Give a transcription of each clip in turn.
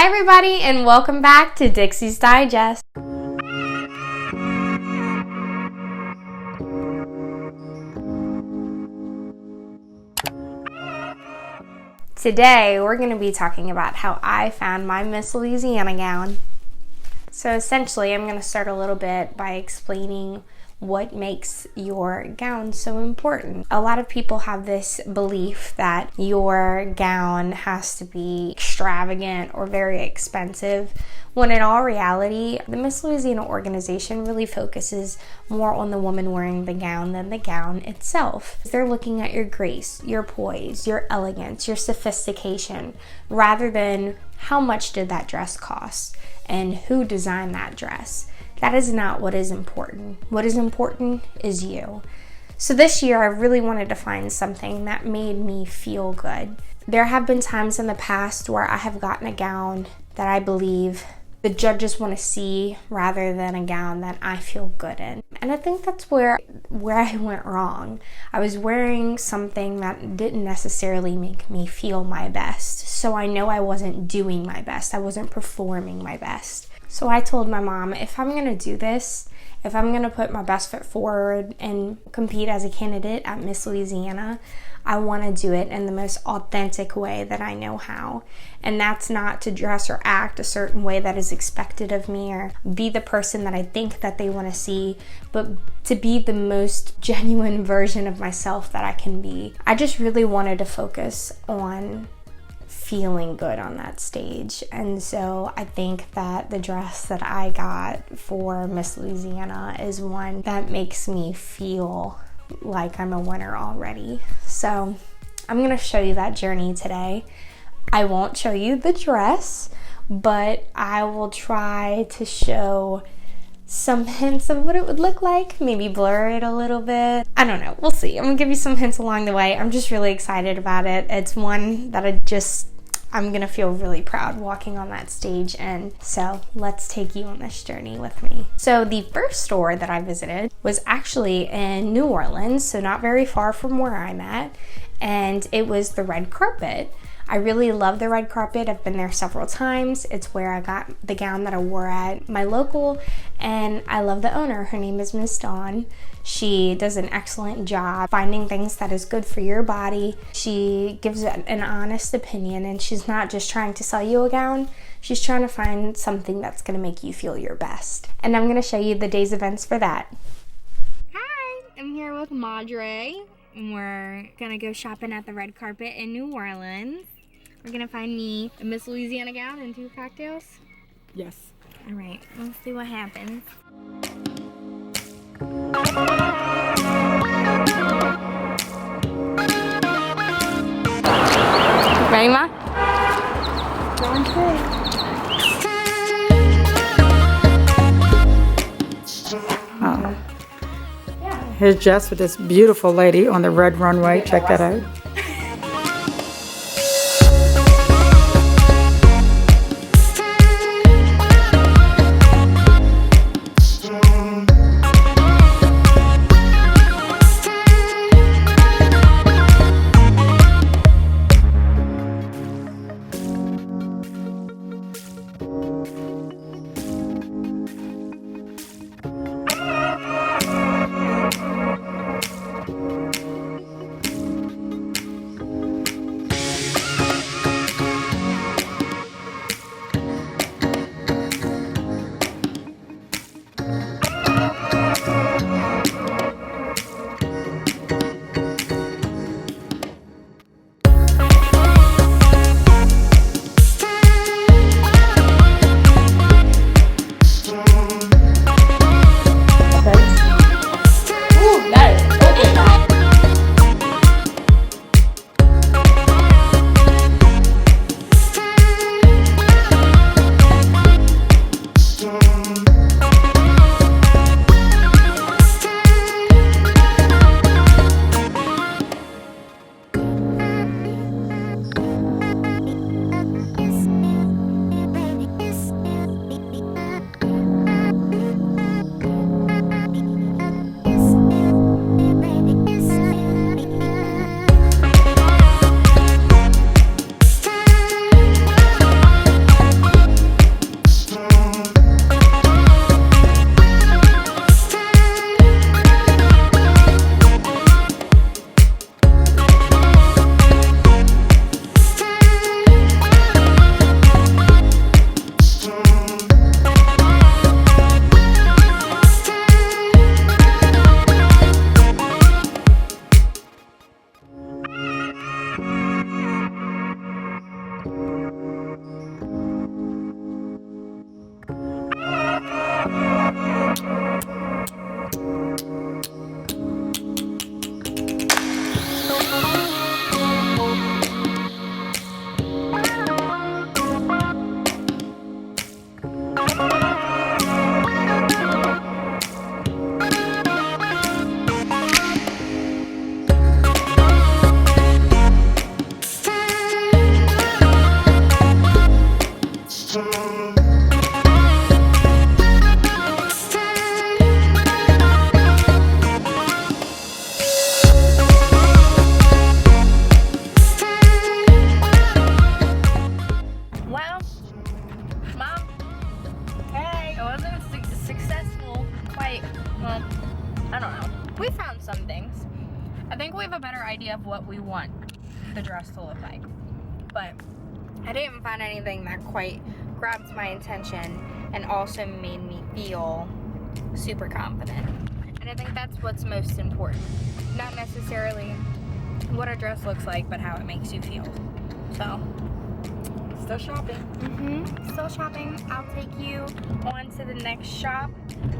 Hi everybody and welcome back to Dixie's Digest. Today we're going to be talking about how I found my Miss Louisiana gown. So essentially I'm going to start a little bit by explaining what makes your gown so important. A lot of people have this belief that your gown has to be extravagant or very expensive, when in all reality, the Miss Louisiana organization really focuses more on the woman wearing the gown than the gown itself. They're looking at your grace, your poise, your elegance, your sophistication, rather than how much did that dress cost and who designed that dress. That is not what is important. What is important is you. So this year I really wanted to find something that made me feel good. There have been times in the past where I have gotten a gown that I believe the judges want to see rather than a gown that I feel good in. And I think that's where I went wrong. I was wearing something that didn't necessarily make me feel my best. So I know I wasn't doing my best. I wasn't performing my best. So I told my mom, if I'm going to do this, if I'm going to put my best foot forward and compete as a candidate at Miss Louisiana, I want to do it in the most authentic way that I know how. And that's not to dress or act a certain way that is expected of me or be the person that I think that they want to see, but to be the most genuine version of myself that I can be. I just really wanted to focus on feeling good on that stage. And so I think that the dress that I got for Miss Louisiana is one that makes me feel like I'm a winner already. So I'm going to show you that journey today. I won't show you the dress, but I will try to show some hints of what it would look like, maybe blur it a little bit. I don't know, we'll see. I'm gonna give you some hints along the way. I'm just really excited about it. It's one that I'm gonna feel really proud walking on that stage, and so let's take you on this journey with me. So the first store that I visited was actually in New Orleans, so not very far from where I'm at, and it was the red carpet. I really love the red carpet. I've been there several times. It's where I got the gown that I wore at my local, and I love the owner. Her name is Miss Dawn. She does an excellent job finding things that is good for your body. She gives an honest opinion, and she's not just trying to sell you a gown. She's trying to find something that's going to make you feel your best. And I'm going to show you the day's events for that. Hi, I'm here with Madre. We're gonna go shopping at the red carpet in New Orleans. We're gonna find me a Miss Louisiana gown and 2 cocktails. Yes. All right, let's see what happens. Ready, Ma? Oh. Here's Jess with this beautiful lady on the red runway. Check that out. Well, Mom, hey, it wasn't successful quite, well, I don't know. We found some things. I think we have a better idea of what we want the dress to look like. But I didn't find anything that quite grabbed my attention and also made me feel super confident. And I think that's what's most important. Not necessarily what a dress looks like, but how it makes you feel. So, Still shopping. still shopping. I'll take you on to the next shop,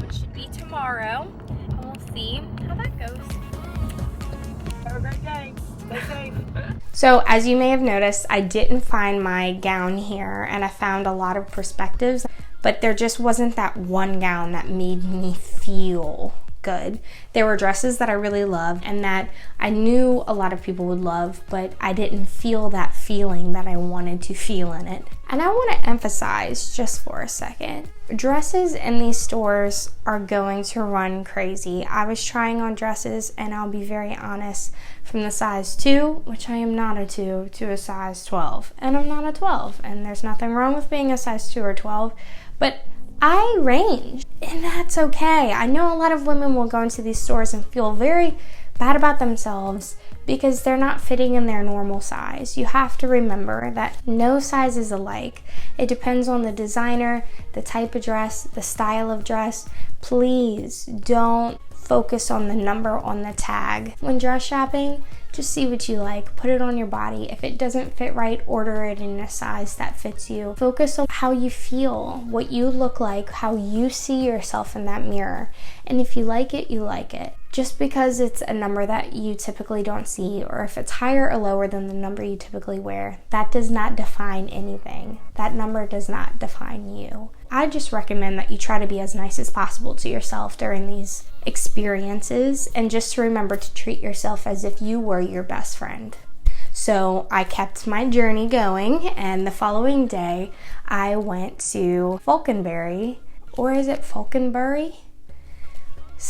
which should be tomorrow. And we'll see how that goes. Have a great day. Stay safe. So as you may have noticed, I didn't find my gown here, and I found a lot of perspectives, but there just wasn't that one gown that made me feel good. There were dresses that I really loved and that I knew a lot of people would love, but I didn't feel that feeling that I wanted to feel in it. And I want to emphasize just for a second, dresses in these stores are going to run crazy. I was trying on dresses, and I'll be very honest, from the size 2, which I am not a 2, to a size 12, and I'm not a 12, and there's nothing wrong with being a size 2 or 12, but I range, and that's okay. I know a lot of women will go into these stores and feel very bad about themselves because they're not fitting in their normal size. You have to remember that no size is alike. It depends on the designer, the type of dress, the style of dress. Please don't focus on the number on the tag. When dress shopping, just see what you like, put it on your body. If it doesn't fit right, order it in a size that fits you. Focus on how you feel, what you look like, how you see yourself in that mirror. And if you like it, you like it. Just because it's a number that you typically don't see, or if it's higher or lower than the number you typically wear, that does not define anything. That number does not define you. I just recommend that you try to be as nice as possible to yourself during these experiences, and just to remember to treat yourself as if you were your best friend. So I kept my journey going, and the following day I went to Falconberry, or is it Falconbury?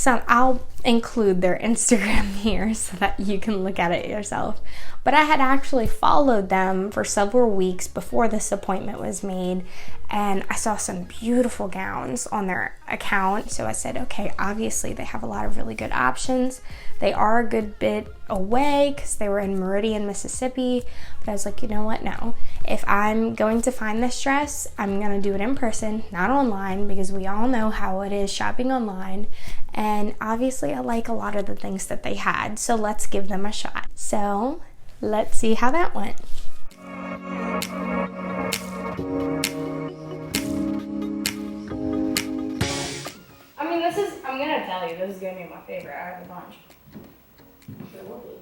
I'll include their Instagram here so that you can look at it yourself. But I had actually followed them for several weeks before this appointment was made, and I saw some beautiful gowns on their account. So I said, okay, obviously they have a lot of really good options. They are a good bit away because they were in Meridian, Mississippi. But I was like, you know what? No. If I'm going to find this dress, I'm going to do it in person, not online, because we all know how it is shopping online. And obviously I like a lot of the things that they had. So let's give them a shot. So let's see how that went. I mean, I'm going to tell you, this is going to be my favorite. I have a bunch. It will be.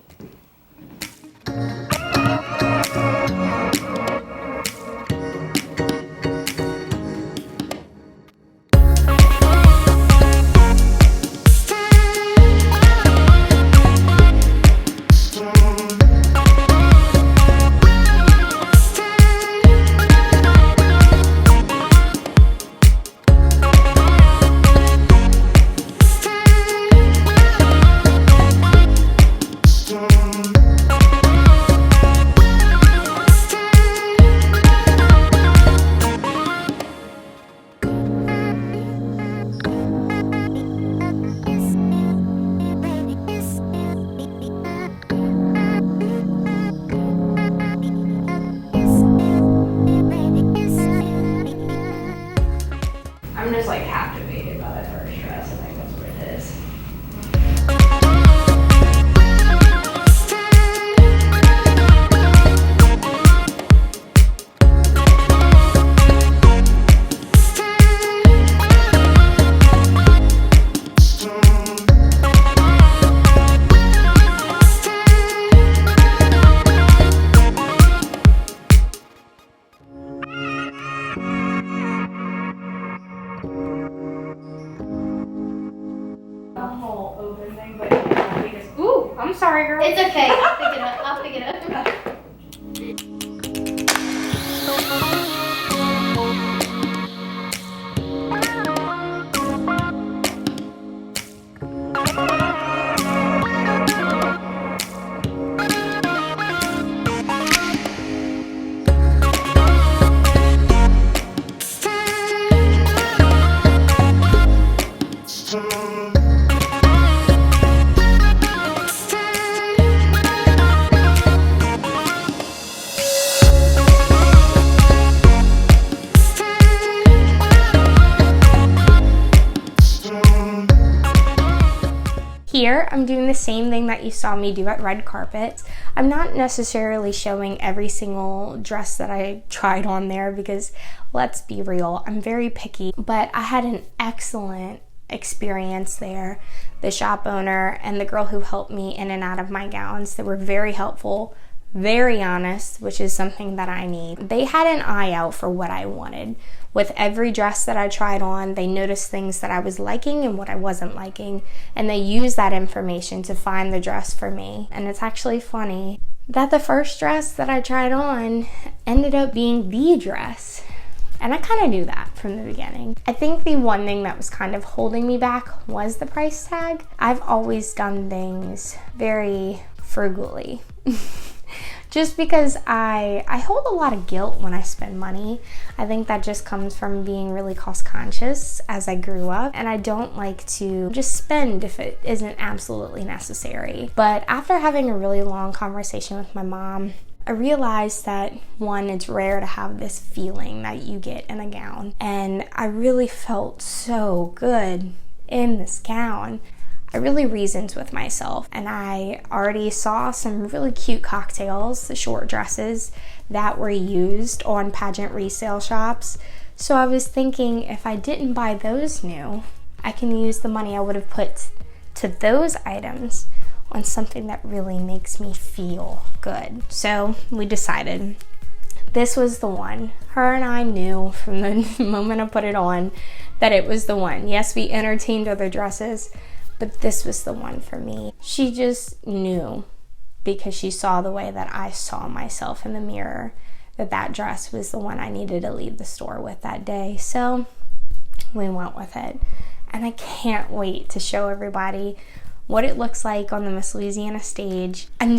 I'm just like captivated by that first dress. I think that's what it is. I'm sorry, girl. It's okay. I'll pick it up. I'll pick it up. Here, I'm doing the same thing that you saw me do at red carpets. I'm not necessarily showing every single dress that I tried on there because, let's be real, I'm very picky, but I had an excellent experience there. The shop owner and the girl who helped me in and out of my gowns, they were very helpful, very honest, which is something that I need. They had an eye out for what I wanted. With every dress that I tried on, they noticed things that I was liking and what I wasn't liking, and they used that information to find the dress for me. And it's actually funny that the first dress that I tried on ended up being the dress. And I kind of knew that from the beginning. I think the one thing that was kind of holding me back was the price tag. I've always done things very frugally. Just because I hold a lot of guilt when I spend money. I think that just comes from being really cost conscious as I grew up, and I don't like to just spend if it isn't absolutely necessary. But after having a really long conversation with my mom, I realized that, one, it's rare to have this feeling that you get in a gown, and I really felt so good in this gown. I really reasoned with myself, and I already saw some really cute cocktails, the short dresses that were used on pageant resale shops. So I was thinking, if I didn't buy those new, I can use the money I would have put to those items on something that really makes me feel good. So we decided this was the one. Her and I knew from the moment I put it on that it was the one. Yes, we entertained other dresses, but this was the one for me. She just knew, because she saw the way that I saw myself in the mirror, that that dress was the one I needed to leave the store with that day. So we went with it. And I can't wait to show everybody what it looks like on the Miss Louisiana stage. I'm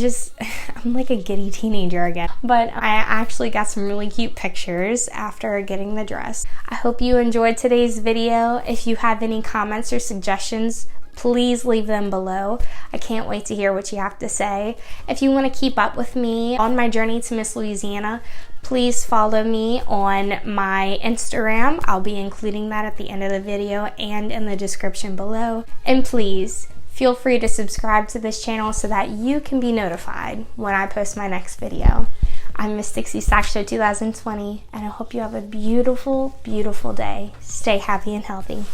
like a giddy teenager again. But I actually got some really cute pictures after getting the dress. I hope you enjoyed today's video. If you have any comments or suggestions, please leave them below. I can't wait to hear what you have to say. If you want to keep up with me on my journey to Miss Louisiana, please follow me on my Instagram. I'll be including that at the end of the video and in the description below. And please feel free to subscribe to this channel so that you can be notified when I post my next video. I'm Miss Dixie'sDigest 2020, and I hope you have a beautiful, beautiful day. Stay happy and healthy.